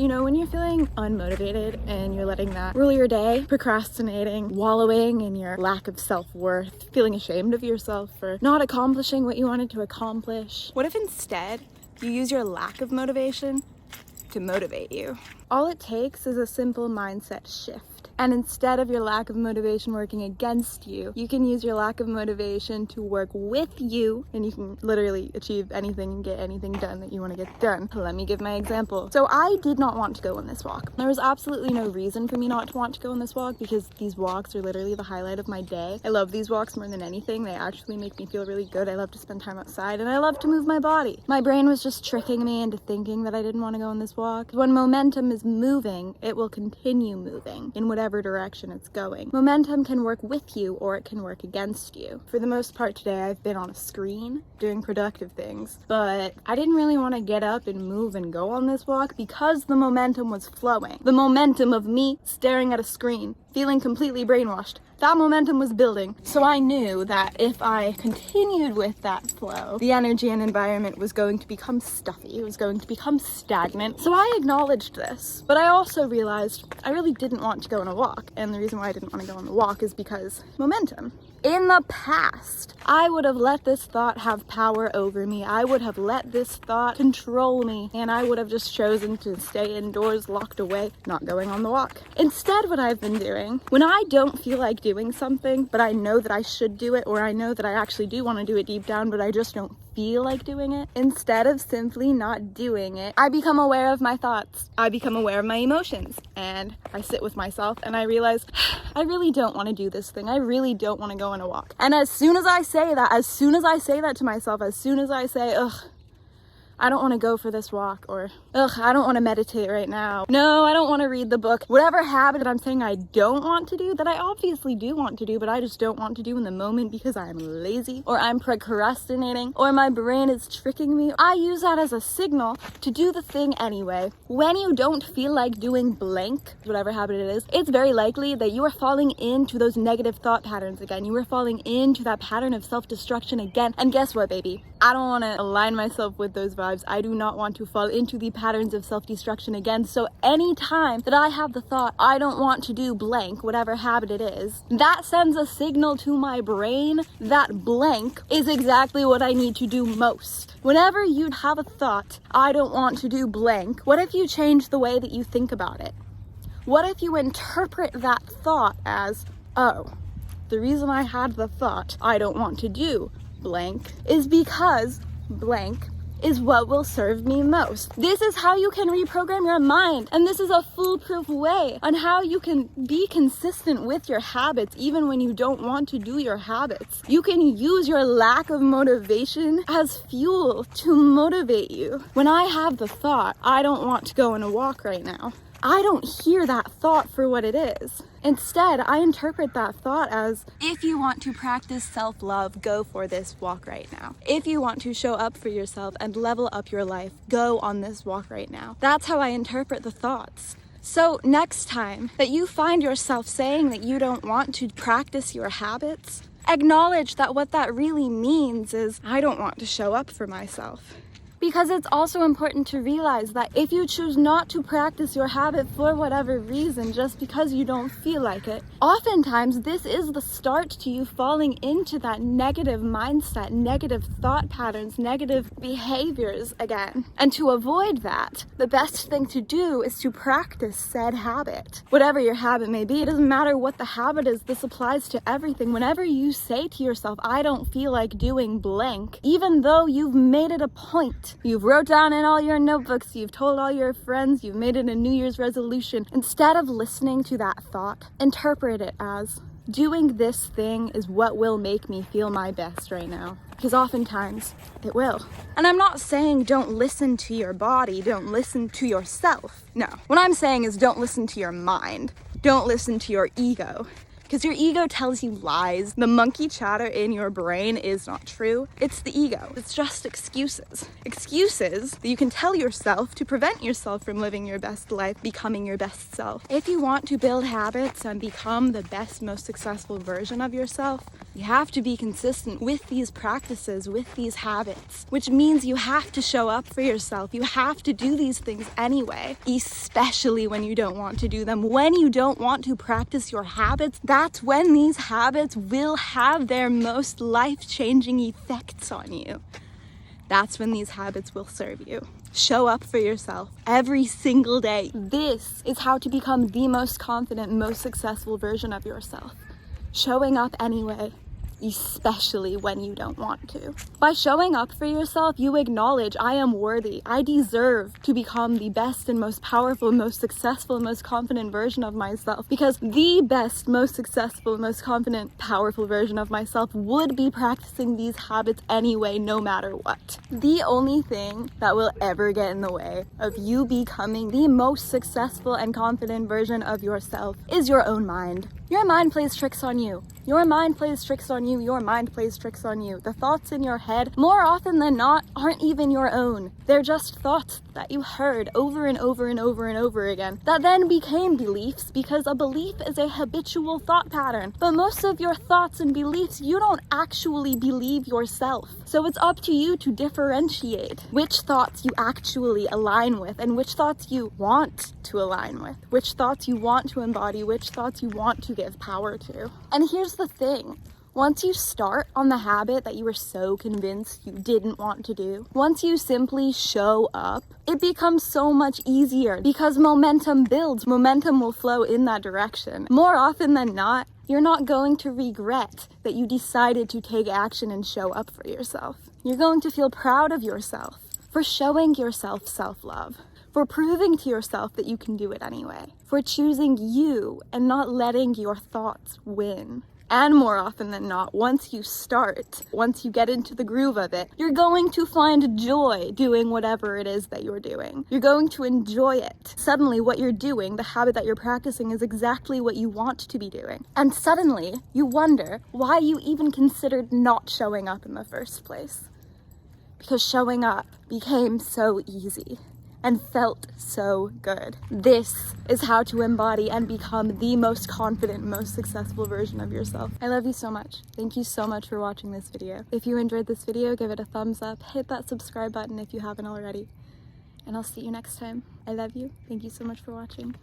You know, when you're feeling unmotivated and you're letting that rule your day, procrastinating, wallowing in your lack of self-worth, feeling ashamed of yourself for not accomplishing what you wanted to accomplish, what if instead you use your lack of motivation to motivate you? All it takes is a simple mindset shift. And instead of your lack of motivation working against you, you can use your lack of motivation to work with you, and you can literally achieve anything and get anything done that you want to get done. Let me give my example. So I did not want to go on this walk. There was absolutely no reason for me not to want to go on this walk because these walks are literally the highlight of my day. I love these walks more than anything. They actually make me feel really good. I love to spend time outside and I love to move my body. My brain was just tricking me into thinking that I didn't want to go on this walk. When momentum is moving, it will continue moving in whatever direction it's going. Momentum can work with you or it can work against you. For the most part today, I've been on a screen doing productive things, but I didn't really want to get up and move and go on this walk because the momentum was flowing. The momentum of me staring at a screen, feeling completely brainwashed. That momentum was building. So I knew that if I continued with that flow, the energy and environment was going to become stuffy. It was going to become stagnant. So I acknowledged this, but I also realized I really didn't want to go on a walk. And the reason why I didn't want to go on the walk is because momentum. In the past, I would have let this thought have power over me. I would have let this thought control me, and I would have just chosen to stay indoors, locked away, not going on the walk. Instead, what I've been doing, when I don't feel like doing something, but I know that I should do it, or I know that I actually do want to do it deep down, but I just don't feel like doing it, instead of simply not doing it, I become aware of my thoughts. I become aware of my emotions, and I sit with myself and I realize I really don't want to do this thing. I really don't want to go on a walk. And as soon as I say that to myself, as soon as I say, ugh, I don't want to go for this walk, or ugh, I don't want to meditate right now. No, I don't want to read the book. Whatever habit that I'm saying I don't want to do, that I obviously do want to do, but I just don't want to do in the moment because I'm lazy, or I'm procrastinating, or my brain is tricking me. I use that as a signal to do the thing anyway. When you don't feel like doing blank, whatever habit it is, it's very likely that you are falling into those negative thought patterns again. You are falling into that pattern of self-destruction again. And guess what, baby? I don't want to align myself with those vibes. I do not want to fall into the patterns of self-destruction again. So anytime that I have the thought, I don't want to do blank, whatever habit it is, that sends a signal to my brain that blank is exactly what I need to do most. Whenever you'd have a thought, I don't want to do blank, what if you change the way that you think about it? What if you interpret that thought as, oh, the reason I had the thought, I don't want to do blank, is because blank is what will serve me most. This is how you can reprogram your mind. And this is a foolproof way on how you can be consistent with your habits even when you don't want to do your habits. You can use your lack of motivation as fuel to motivate you. When I have the thought, I don't want to go on a walk right now, I don't hear that thought for what it is. Instead, I interpret that thought as, if you want to practice self-love, go for this walk right now. If you want to show up for yourself and level up your life, go on this walk right now. That's how I interpret the thoughts. So next time that you find yourself saying that you don't want to practice your habits, acknowledge that what that really means is, I don't want to show up for myself. Because it's also important to realize that if you choose not to practice your habit for whatever reason, just because you don't feel like it, oftentimes this is the start to you falling into that negative mindset, negative thought patterns, negative behaviors again. And to avoid that, the best thing to do is to practice said habit. Whatever your habit may be, it doesn't matter what the habit is, this applies to everything. Whenever you say to yourself, I don't feel like doing blank, even though you've made it a point, you've wrote down in all your notebooks, you've told all your friends, you've made it a New Year's resolution. Instead of listening to that thought, interpret it as, doing this thing is what will make me feel my best right now. Because oftentimes it will. And I'm not saying don't listen to your body, don't listen to yourself. No, what I'm saying is don't listen to your mind. Don't listen to your ego. because your ego tells you lies. The monkey chatter in your brain is not true. It's the ego. It's just excuses. Excuses that you can tell yourself to prevent yourself from living your best life, becoming your best self. If you want to build habits and become the best, most successful version of yourself, you have to be consistent with these practices, with these habits, which means you have to show up for yourself. You have to do these things anyway, especially when you don't want to do them. When you don't want to practice your habits, that's when these habits will have their most life-changing effects on you. That's when these habits will serve you. Show up for yourself every single day. This is how to become the most confident, most successful version of yourself. Showing up anyway, especially when you don't want to. By showing up for yourself, you acknowledge, I am worthy. I deserve to become the best and most powerful, most successful, most confident version of myself, because the best, most successful, most confident, powerful version of myself would be practicing these habits anyway, no matter what. The only thing that will ever get in the way of you becoming the most successful and confident version of yourself is your own mind. Your mind plays tricks on you. Your mind plays tricks on you. Your mind plays tricks on you. The thoughts in your head, more often than not, aren't even your own. They're just thoughts that you heard over and over and over and over again that then became beliefs, because a belief is a habitual thought pattern. But most of your thoughts and beliefs, you don't actually believe yourself. So it's up to you to differentiate which thoughts you actually align with and which thoughts you want to align with, which thoughts you want to embody, which thoughts you want to give power to. And here's the thing. Once you start on the habit that you were so convinced you didn't want to do, once you simply show up, it becomes so much easier because momentum builds. Momentum will flow in that direction. More often than not, you're not going to regret that you decided to take action and show up for yourself. You're going to feel proud of yourself for showing yourself self-love, for proving to yourself that you can do it anyway, for choosing you and not letting your thoughts win. And more often than not, once you start, once you get into the groove of it, you're going to find joy doing whatever it is that you're doing. You're going to enjoy it. Suddenly, what you're doing, the habit that you're practicing, is exactly what you want to be doing. And suddenly, you wonder why you even considered not showing up in the first place. Because showing up became so easy and felt so good. This is how to embody and become the most confident, most successful version of yourself. I love you so much. Thank you so much for watching this video. If you enjoyed this video, give it a thumbs up, hit that subscribe button if you haven't already, and I'll see you next time. I love you. Thank you so much for watching.